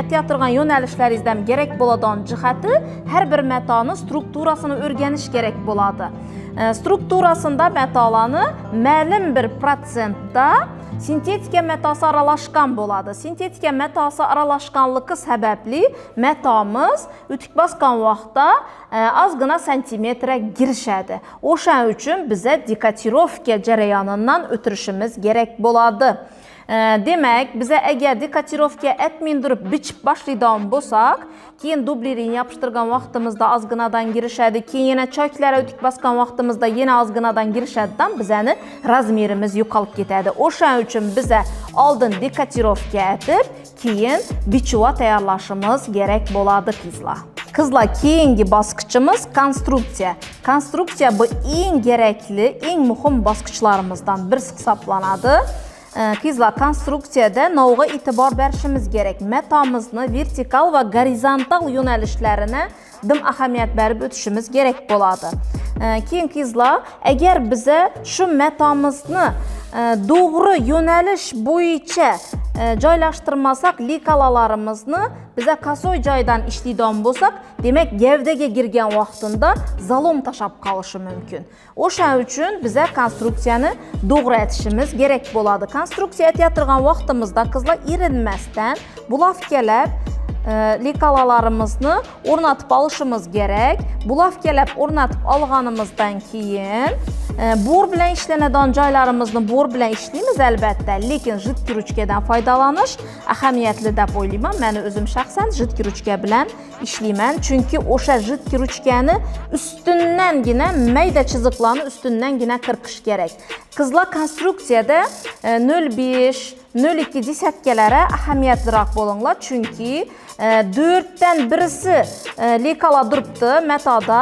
ətiyyatırğan yönəlişlərinizdən gərək buladan cihəti hər bir metanın strukturasını öyrəniş gərək buladı. Strukturasında metalanı məlum bir prosentdə sintetika metası aralaşqan boladı. Sintetika metası aralaşqanlığı səbəbli metamız ütük basqan vaxtda az qına santimetrə girişədi. O şən üçün bizə dekotirovka cərəyanından ötürüşümüz gərək boladı. Demək, bizə əgər dekotirovka etməyindirib biçib başlaydan bolsaq, keyin dublerin yapıştırğan vaxtımızda az qınadan girişədi, keyin yenə çöklərə ütük basqan vaxtımızda yenə az qınadan girişədidən bizəni razmerimiz yoxalıb getədi. O şən üçün bizə aldın dekotirovka etib, keyin biçuva təyarlaşımız gərək boladı kızlar. Kızlar, keyingi basqıçımız konstruksiya. Konstruksiya bu ən gərəkli, ən mühüm basqıçlarımızdan birisi hesaplanadı. Kızlar, konstruksiyada navğa itibar verişimiz gerek. Metamızını vertikal ve horizontal yönəlişlərinə dım əhəmiyyət verib ötüşümüz gerek boladı. Keyin qizlar, agar biza shu matamizni to'g'ri yo'nalish bo'yicha joylashtirmasak, likalalarimizni biza kasoy joydan ishlaydigan bo'lsak, demak gavdaga kirgan vaqtida zalom tashab qolishi mumkin. O'sha uchun biza konstruksiyani to'g'ri aytishimiz kerak bo'ladi. Konstruksiya aytayotgan vaqtimizda qizlar erinmasdan bulavkalab likalalarimizni o'rnatib olishimiz kerak. Bulavkalab o'rnatib olganimizdan keyin bor bilan ishlanadigan joylarimizni bor bilan ishlaymiz albatta, lekin jiddiy ruchkadan foydalanish ahamiyatli deb o'ylayman. Men o'zim shaxsan jiddiy ruchka bilan ishlayman, chunki o'sha jiddiy ruchkani ustundangina mayda chiziqlarni ustundangina qirqish kerak. Qizlar konstruksiyada 0,5 0,2 desatkalari ahamiyatliroq bo'linglar, chunki 4dan birisi likala turibdi metoda.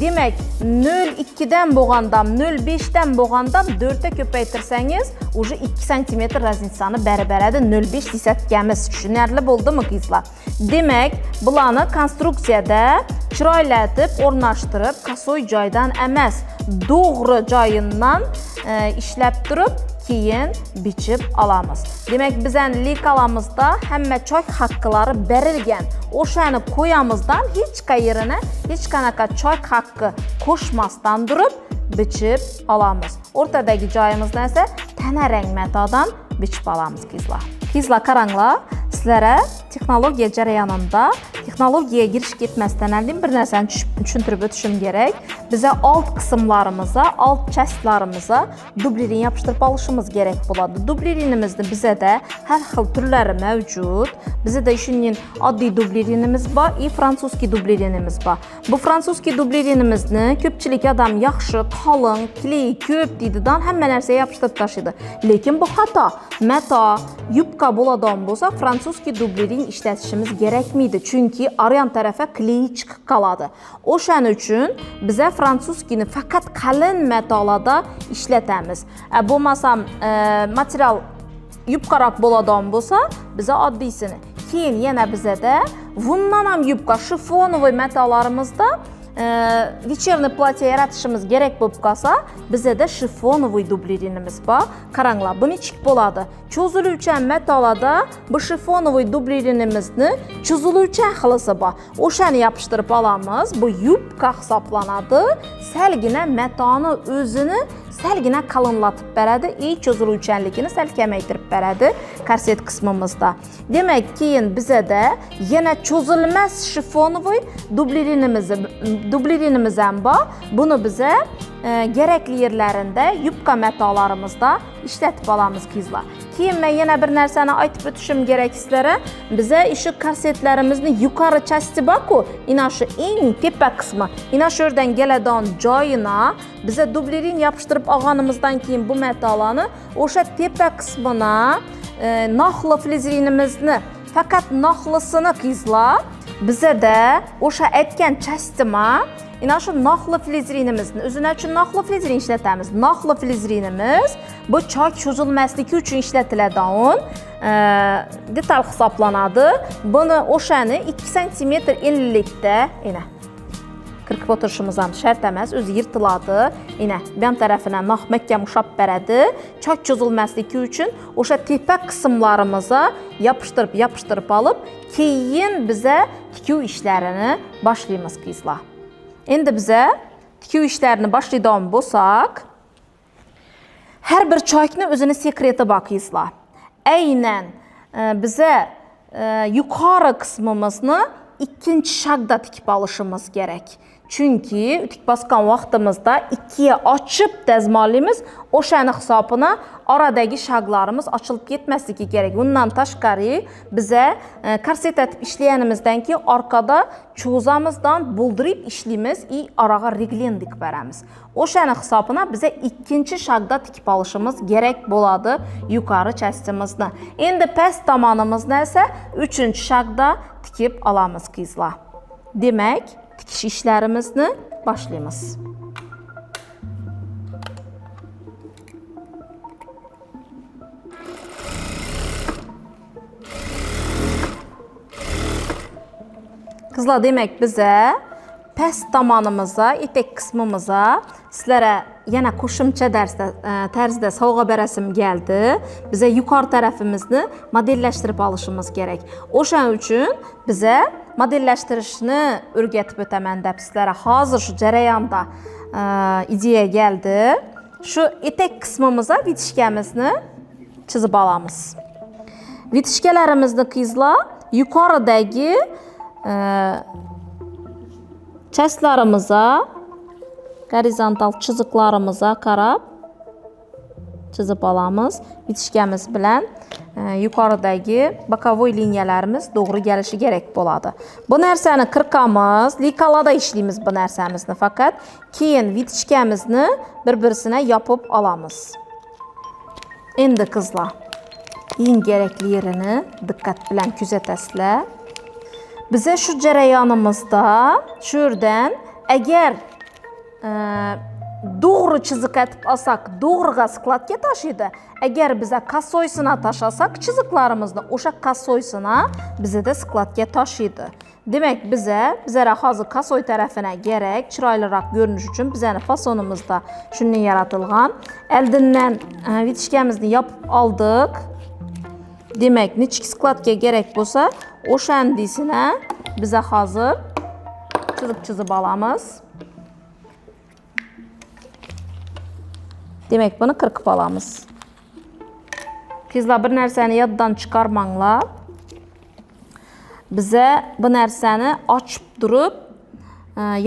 Demak, 0,2 dan bo'lgandam, 0,5 dan bo'lgandam 4 ga ko'paytirsangiz, уже 2 sm razницani beradi 0,5 desatkamiz. Tushunarli bo'ldimi qizlar? Demak, bularni konstruksiyada chiroylatib o'rnashtirib, kasoy joydan emas, to'g'ri joyidan ishlab turib, keyin bichib olamiz. Demak, bizning likalamizda hamma choy haqqilari berilgan. O'shani qo'yamizdan hech qayerine, hech qanaqa choy haqqi qo'shmasdan turib bichib olamiz. O'rtadagi joyimizni esa tanarang metodan bichib olamiz qizlar. Qizlar qaranglar, sizlarga texnologiya jarayonida texnologiyaga girish ketmasdan oldin bir narsani tushuntirib o'tishim kerak. Biza alt qismlarimizga, alt chastlarimizga dublirin yopishtirib olishimiz kerak bo'ladi. Dublirinimizni bizada har xil turlari mavjud. Bizada shuning oddiy dublirinimiz bor, fransuzskiy dublirinimiz bor. Bu fransuzskiy dublirinimizni ko'pchilik odam yaxshi, qalin, kley, ko'p deydidan hamma narsa yopishtirib tashlaydi. Lekin bu xato. Mato, yubka bo'ladigan bo'lsa, fransuzskiy dublirin ishlatishimiz kerakmaydi, chunki aryan tarafa kley chiqib qoladi. O'shaning uchun biza fransuzskiyni faqat qalin matolarda ishlatamiz. Bo'lmasam material yubqaroq bo'ladigan bo'lsa, biza oddiysini. Keyin yana bizada bundan ham yubqa shifonovoy matolarimizda вечерный платье yaratishimiz kerak bo'lib qolsa, bizada shifonovoy dublirinimiz bor. Qaranglar, bu nechik bo'ladi? Cho'ziluvchan matolada bu shifonovoy dublirinimizni cho'ziluvchan xilisi bor. O'shani yopishtirib olamiz. Bu yubqa hisoblanadi. Salgina matoni o'zini salgina qalinlatib beradi, cho'ziluvchanligini sal kamaytirib beradi korset qismimizda. Demak, keyin bizada yana cho'zilmas shifonovoy dublirinimiz ham bor. Buni biza kerakli yerlarida yubqa matolarimizda ishlatib olamiz qizlar. Keyin men yana bir narsani aytib o'tishim kerak sizlarga. Biza shu korsetlarimizni yuqori chasti bor-ku, ina shu eng tepa qismi, ina shu yerdan keladigan joyina biza dublirin yopishtirib olganimizdan keyin bu matolarni o'sha tepa qismina noxli flizrinimizni, faqat noxlisini qizlar bizada o'sha aytgan chastima ina shu noxli flizrinimizni, o'zini uchun noxli flizrin ishlatamiz. Noxli flizrinimiz bu choy cho'zilmasligi uchun ishlatiladigan detal hisoblanadi. Buni o'shani 2 sm enlilikda qirqib o'tirishimiz ham shart emas, o'zi yirtiladi. Ben tarafidan mahkam ushlab beradi. Choy cho'zilmasligi uchun o'sha tepa qismlarimizga yopishtirib olib, keyin biza tikuv ishlarini boshlaymiz qizlar. Endi biza tikuv ishlarini boshlaydigan bo'lsak, har bir choykni o'zini sekreti bor qizlar. Aynan biza yuqori qismimizni ikkinchi shagda tikib olishimiz kerak. Chunki tik bosgan vaqtimizda 2ga ochib dazmollaymiz, o'shani hisobini oradagi shaglarimiz ochilib ketmasligi kerak. Bundan tashqari biza korset atib ishlaganimizdan keyin orqada cho'zamizdan buldirib ishlaymiz, oraga reglendik beramiz. O'shani hisobini biza ikkinchi shagda tikib olishimiz kerak bo'ladi yuqori chastimizni. Endi past tomonimizni esa 3-shagda tikib olamiz qizlar. Demak, tikish ishlarimizni boshlaymiz. Qizlar, demak biza past tomonimizga, etek qismimizga sizlarga yana qo'shimcha tarzda sovg'a berasim keldi. Biza yuqori tarafimizni modellashtirib olishimiz kerak. O'shaning uchun biza modellashtirishni o'rgatib o'taman deb sizlarga hozir shu jarayonda ideya keldi. Shu etek qismimizga vitishkamizni chizib olamiz. Vitishkalarimizni qizlar yuqoridagi chastlarimizga, gorizontal chiziqlarimizga qarab chizib olamiz. Vitishkamiz bilan yuqoridagi bokovoy liniyalarimiz to'g'ri kelishi kerak bo'ladi. Bu narsani qirqamiz, likalada ishlaymiz bu narsamizni, faqat keyin vitishkamizni bir-birisine yopib olamiz. Endi qizlar, eng kerakli yerini diqqat bilan kuzatasizlar. Bize şu jarayonimizda shu yerdan agar doğru chiziq atib olsak, to'g'riga skladga tashiydi. Agar biza kasoysina tashlasak chiziqlarimizni, o'sha kasoysina bizada skladga tashiydi. Demak, bizlara hozir kasoy tarafına kerak, chiroyliroq ko'rinish uchun bizani fasonimizda shunday yaratilgan. Oldindan vitishkamizni yopib oldik. Demak, nechki skladga kerak bo'lsa, o'shandisini biza hozir chizib olamiz. Demak, buni qirqib olamiz. Qizlar, bir narsani yoddan chiqarmanglar. Biza bu narsani ochib turib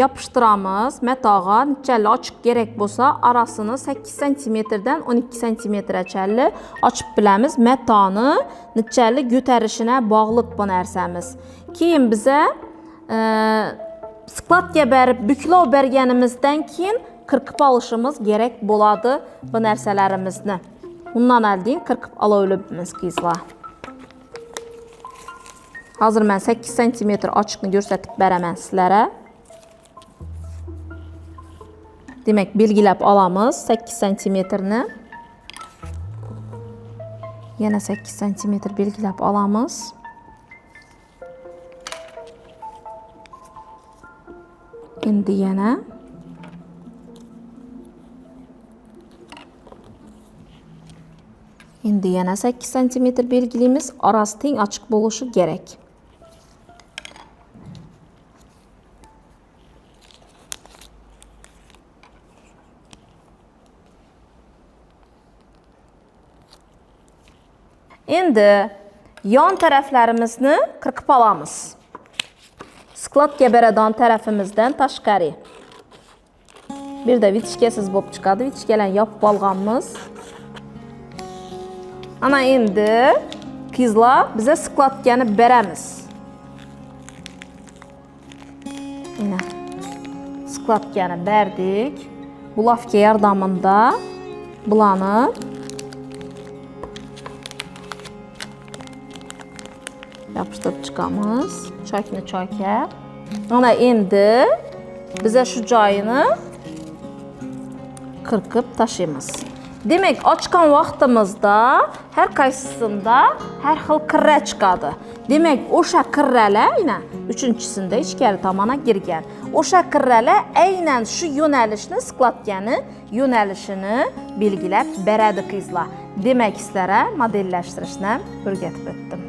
yopishtiramiz matoga. Nechalik ochiq kerak bo'lsa, arasini 8 cm dan 12 cm-chalik ochib bilamiz. Matoni nechalik ko'tarishine bog'liq bu narsamiz. Keyin biza skladga berib buklov berganimizdan keyin qirqib olishimiz kerak bo'ladi bu narsalarimizni. Undan oldin qirqib olaveramiz qizlar. Hozir men 8 cm ochiqni ko'rsatib beraman sizlarga. Demak, belgilab olamiz 8 cm-ni. Yana 8 cm belgilab olamiz. Endi yana Endi yana 8 cm belgilaymiz. Orasi teng ochiq bo'lishi kerak. Endi yon taraflarimizni qirqib olamiz. Skladga beradigan tarafimizdan tashqari. Bir de vitishkasiz bo'lib chiqadi. Vitishkalarni yopib olganmiz. Ana endi qizlar, bize skladgani beramiz. Mana skladgani berdik. Bulavka yordamida bularni yapıştırıp çıkamiz. Choykni choyga. Ana endi bize şu joyini qirqib tashlaymiz. Demek, ochgan vaqtimizda har qaysisida har xil qirra chiqadi. Demek, o'sha qirralar aynan uchinchisida ichkari tomona kirgan. O'sha qirralar aynan shu yo'nalishni skladgani yo'nalishini belgilab beradi qizlar. Demek, sizlarga modellashtirishni o'rgatib o'tdim.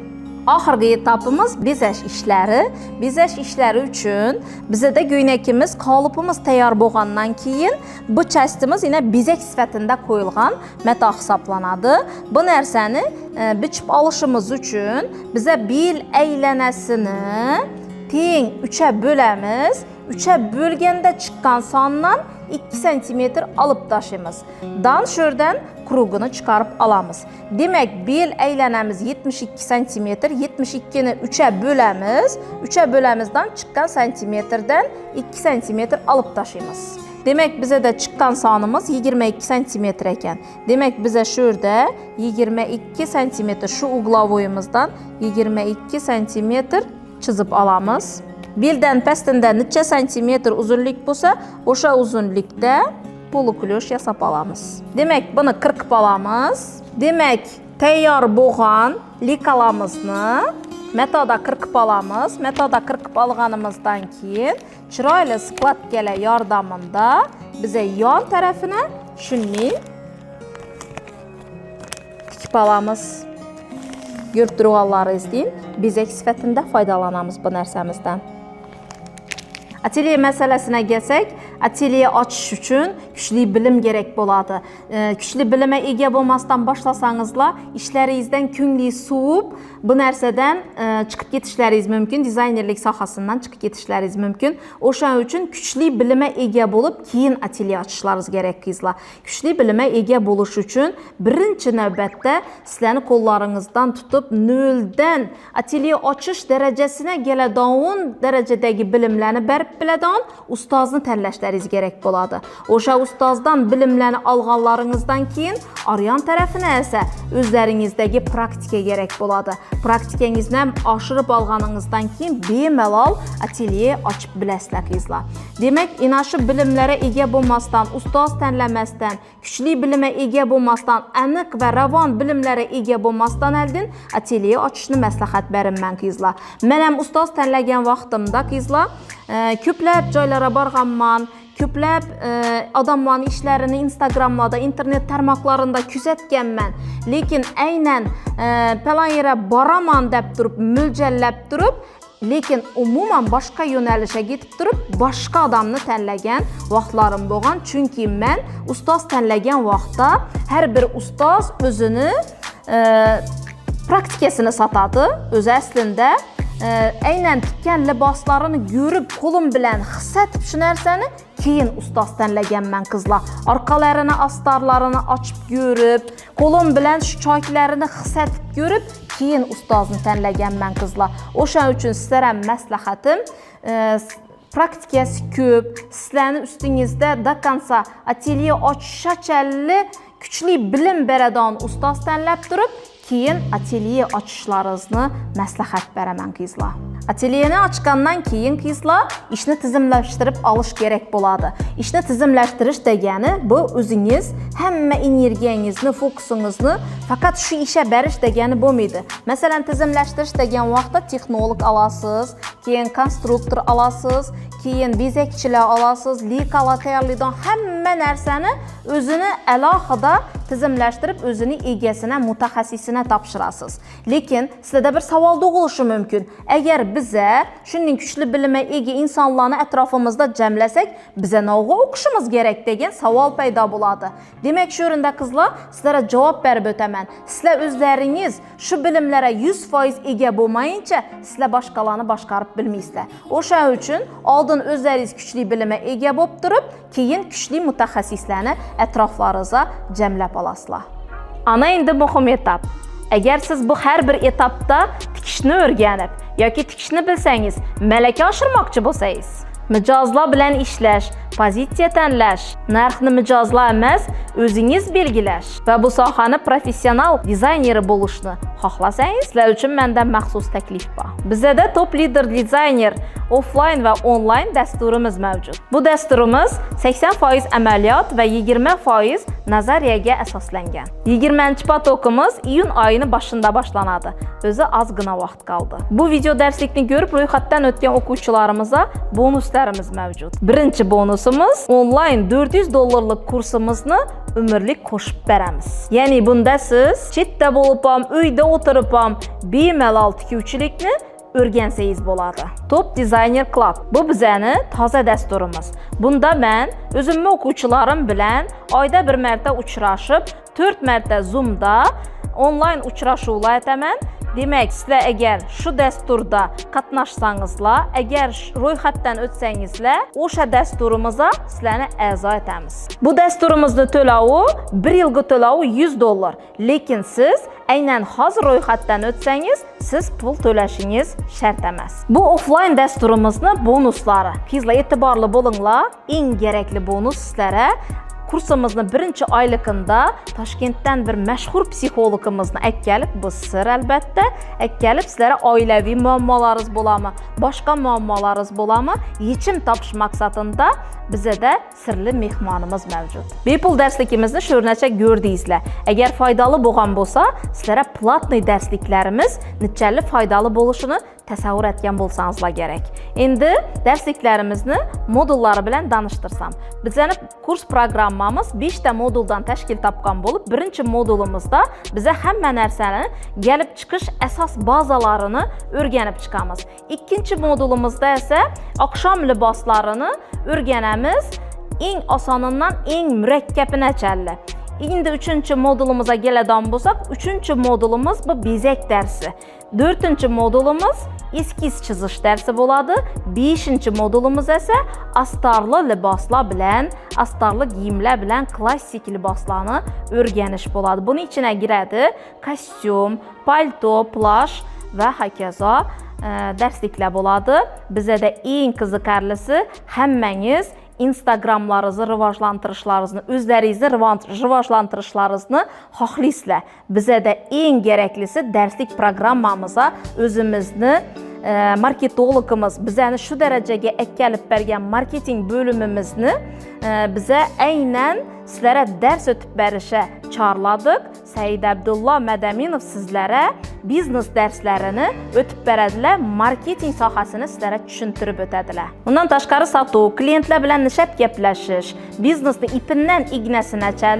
Oxirgi etapimiz bezash ishlari. Bezash ishlari uchun bizda ko'ylakimiz, qolipimiz tayyor bo'lgandan keyin bu chastimiz yana bezak sifatida qo'yilgan mato hisoblanadi. Bu narsani bichib olishimiz uchun biza bel aylanasini teng 3'e bölamiz. 3'e bölgende chiqqan sondan 2 cm alıp tashlaymiz. Dan şuradan krugunu çıkarıp alamiz. Demek bel aylanamiz 72 cm, 72'ni 3'e bölamiz. 3'e bölemizden çıqqan santimetrden 2 cm alıp tashlaymiz. Demek bize de çıqqan sonimiz 22 cm ekan. Demek bize şurada 22 cm şu uglovoyimizdan 22 cm çizip alamiz. Belden pastında necha santimetr uzunlik bo'lsa, o'sha uzunlikda poluklyush yasab olamiz. Demak, buni qirqib olamiz. Demak, tayyor bo'lgan likalamizni metoda qirqib olamiz. Metoda qirqib olganimizdan keyin chiroyli skladkalar yordamida bize yon tarafini shunday tikib olamiz. Görüb turganlaringizdek bezak sifatida foydalanamiz bu narsamizdan. Ateliye meselesine gelsek, ateliye açış üçün güçlü bilim gerek boladı. Güçlü bilime ega bo'lmasdan başlasanızla işlerinizden küngli soğup bu narsadan çıkıp ketişleriniz mümkün. Dizaynerlik sahasından çıkıp ketişleriniz mümkün. Oşan üçün güçlü bilime ega bolup keyin ateliye açışlarınız gerek kızlar. Güçlü bilime ega boluş üçün birinci növbətdə sizlerini kollarınızdan tutup nöldən ateliye açış derecesine gələdəun derecedeki bilimlerini bərib bilədəun ustazını təlləşləriniz gerek boladı. Oşa ustazdan bilimlerini alğanlarınızdan keyin arayan tərəfinə isə özlərinizdəki praktika gerek boladı. Praktikanızdan aşırıb alğanınızdan keyin bemalol ateliye açıb biləsizlər qızlar. Demək, inaşı bilimlərə ega olmasdan, ustaz tənləməsdən, güçlü bilimə ega olmasdan, aniq və ravan bilimlərə ega olmasdan əldin ateliye açışını məsləhət verim mən qızlar. Mənəm ustaz tənləgən vaxtımda qızlar köpləb joylara barğanman, köpləb adamların işlərini Instagramda, internet tarmaqlarında küzətkənmən. Lekin əynən falan yerə baraman dəb durub, mülcəlləb durub, lekin umuman başqa yönəlişə getib durub, başqa adamını tənləgən vaxtlarım boğan. Çünki mən ustaz tənləgən vaxtda hər bir ustaz özünü praktikasını satadı. Özü əslində eynən tikkən libaslarını görüb kolum bilən xisətib şu nərsəni keyin ustaz tənləgən mən qızlar. Arqalarını, astarlarını açıb görüb, kolum bilən şu çaykilərini xisətib görüb keyin ustazını tənləgən mən qızlar. Oşan üçün sizlərə məsləhətim praktikası köp, sizlərin üstünüzdə da kansa ateliye açışaçəlli güçlü bilim bərədan ustaz tənləb durub keyin ateliye açışlarınızı məsləhət verəmən qızlar. Ateliyeni açqandan keyin qızlar işini tizimləşdirib alış gerek boladı. İşini tizimləşdiriş degəni bu özünüz həmmə energiyanızı, fokusunuzu faqat şu işə bəriş degəni bu muydu? Məsələn, tizimləşdiriş degən vaxtda texnoloq alasınız, keyin konstruktor alasınız, keyin bezəkçilər alasınız, likala təyərlidən həmmə nərsəni özünü əlaqədə tizimləşdirib özünü egesinə, mütəxəssisinə tapşırasınız. Lekin sizdə bir savol doğuluşu mümkün. Əgər bizə şunun güçlü bilimə ega insanlarını ətrafımızda cəmləsək, bizə nə oxuşumuz gerek degen savol payda buladı. Demək şurunda qızlar, sizlərə cavab verib ötəmən. Sizlər özləriniz şu bilimlərə 100% ega olmayınca, sizlər başqalarını başqarıb bilməysizlər. Oşan üçün aldın özləriniz güçlü bilimə ega olub durub, keyin güçlü mütəxəssislərini ətraflarınıza cəmləb alasınlar. Ana indi mühüm etap. Əgər siz bu hər bir etapda tikişni öyrənib yoki tikişni bilsəniz, mələkə aşırmaqçı bolsanız, mijozlar bilan ishlash, pozitsiya tanlash, narxni mijozlar emas, o'zingiz belgilash va bu sohani professional dizayneri bo'lishni xohlasangiz, sizlar uchun mendan maxsus taklif bor. Bizda Top Leader Designer offline va online dasturimiz mavjud. Bu dasturimiz 80% amaliyot va 20% nazariyaga asoslangan. 20-chi potokimiz iyun oyini boshida boshlanadi. O'zi ozgina vaqt qoldi. Bu video darslikni ko'rib ro'yxatdan o'tgan o'quvchilarimizga bonuslarimiz mavjud. Birinchi bonusimiz onlayn $400 kursimizni umrlik qo'shib beramiz. Ya'ni bunda siz chetda bo'lib ham, uyda o'tirib ham bemalol tikuvchilikni o'rgansangiz bo'ladi. Top Designer Club. Bu bizani toza dasturimiz. Bunda men o'zimni o'quvchilarim bilan oyda bir marta uchrashib, 4 marta Zoomda onlayn uchrashuvlar etaman. Demek sizler eğer şu dasturda qatnaşsanızlar, eğer ro'yxatdan o'tsangizlar, o'sha dasturimizni sizlarni a'zo etamiz. Bu dasturimizni to'lovi 1 yilga to'lovi $100. Lekin siz aynan hozir ro'yxatdan o'tsangiz, siz pul to'lashingiz shart emas. Bu offline dasturimizni bonuslari. Qizlar e'tiborli bo'linglar, eng kerakli bonus sizlarga kursimizni birinchi oyligida Toshkentdan bir mashhur psixologimizni kelib, bu sir albatta, kelib sizlarga oilaviy muammolaringiz bo'ladimi, boshqa muammolaringiz bo'ladimi, yechim topish maqsadida bizda sirli mehmonimiz mavjud. Bepul darsligimizni shu o'rnacha ko'rdingizlar. Agar foydali bo'lgan bo'lsa, sizlarga platniy darsliklarimiz nechalik foydali bo'lishini tasavvur etgan bo'lsangizlar kerak. Endi darsliklarimizni modullari bilan tanishtirsam. Bizning kurs programmamiz 5 ta moduldan tashkil topgan bo'lib, birinchi modulimizda biza hamma narsani kelib chiqish asos bazalarini o'rganib chiqamiz. Ikkinchi modulimizda esa oqshom liboslarini o'rganamiz. Eng osonidan eng murakkabinacha. Endi 3-modulimizga keladigan bo'lsak, 3-modulimiz bu bezak darsi. 4-modulimiz eskiz chizish darsi bo'ladi. 5-modulimiz esa astarli liboslar bilan, astarli kiyimlar bilan klassik liboslarni o'rganish bo'ladi. Buning ichine giradi kostyum, palto, plash va hokazo darsliklar bo'ladi. Bizda eng qiziqarlisi hammangiz Instagramlarınızı rivojlantirishlaringizni, o'zlaringizni rivojlantirishlaringizni xohlaysizlar. Bizda eng keraklisi darslik programmamizga o'zimizni marketologimiz bizani shu darajaga kelib bergan marketing bo'limimizni biza aynan sizlarga dars o'tib berishga chorladik. Said Abdullah Madaminov sizlarga biznes darslarini o'tib beradilar, marketing sohasini sizlarga tushuntirib o'tadilar. Undan tashqari sotuv, klientlar bilan nishab gaplashish, biznesni ipidan ignasinacha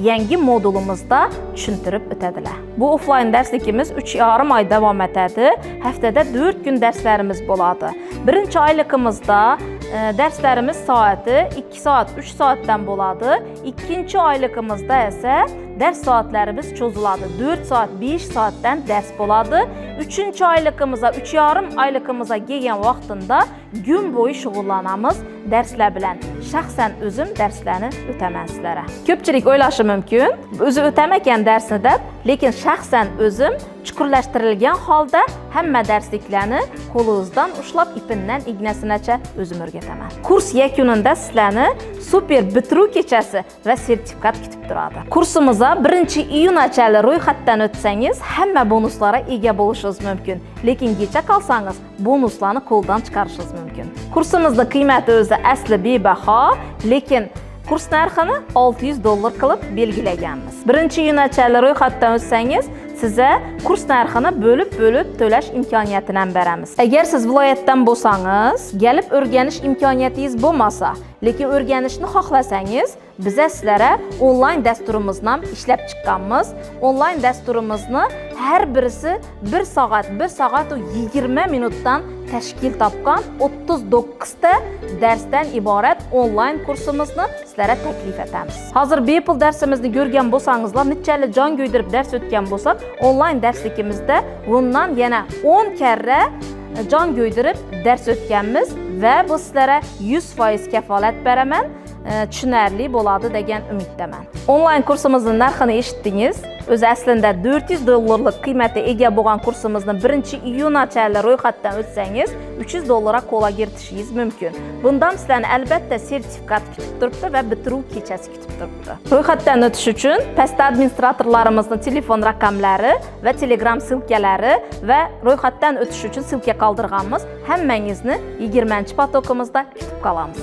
yangi modulimizda tushuntirib o'tadilar. Bu offline darsligimiz 3,5 oy davom etadi. Haftada 4 kun darslarimiz bo'ladi. Birinchi oyligimizda darslarimiz soati 2 soat, 3 soatdan bo'ladi. Ikkinchi oyligimizda esa ders soatlarimiz cho'ziladi. 4 soat, 5 soatdan ders bo'ladi. 3-oyligimizga, 3,5 oyligimizga kelgan vaqtida kun bo'yi shug'ullanamiz darslar bilan. Shaxsan o'zim darslarni o'taman sizlarga. Ko'pchilik o'ylashi mumkin, o'zi o'tamagan darsni deb, lekin shaxsan o'zim chuqurlashtirilgan holda hamma darsliklarni qo'lingizdan ushlab ipindan ignasinacha o'zim o'rgataman. Kurs yakunida sizlarni super bitiruv kechasi va sertifikat kutib turadi. Kursimizga 1-iyungacha ro'yxatdan o'tsangiz, hamma bonuslarga ega bo'lishingiz mumkin. Lekin kecha qolsangiz, bonuslarni qo'ldan chiqarishingiz mumkin. Kursimizning qiymati o'zi asli bebaho, lekin kurs narxini $600 qilib belgilaganmiz. 1-iyungacha ro'yxatdan o'tsangiz, size kurs narxini bo'lib to'lash imkoniyatini ham beramiz. Agar siz viloyatdan bo'lsangiz, kelib o'rganish imkoniyatingiz bo'lmasa, lekin o'rganishni xohlasangiz, biz sizlarga onlayn dasturimizni ham ishlab chiqqanmiz. Onlayn dasturimizni har birisi 1 soat va 20 minutdan tashkil topgan 39 ta darsdan iborat onlayn kursimizni sizlarga taklif etamiz. Hozir bepul darsimizni ko'rgan bo'lsangizlar, nechalik jon kuydirib dars o'tgan bo'lsak, onlayn darsligimizda bundan yana 10 karra jon kuydirib dars o'tganmiz va bu sizlarga 100% kafolat beraman. Tushunarli bo'ladi degan umiddaman. Onlayn kursimizning narxini eshitdingiz. O'zi aslida $400 qiymati ega bo'lgan kursimizni 1-iyungacha ro'yxatdan o'tsangiz, $300 qo'lga kiritishingiz mumkin. Bundan sizlarni albatta sertifikat kutib turibdi va bitiruv kechasi kutib turibdi. Ro'yxatdan o'tish uchun pastda administratorlarimizning telefon raqamlari va Telegram silkalari va ro'yxatdan o'tish uchun silka qoldirganmiz. Hammangizni 20-potokimizda kutib qolamiz.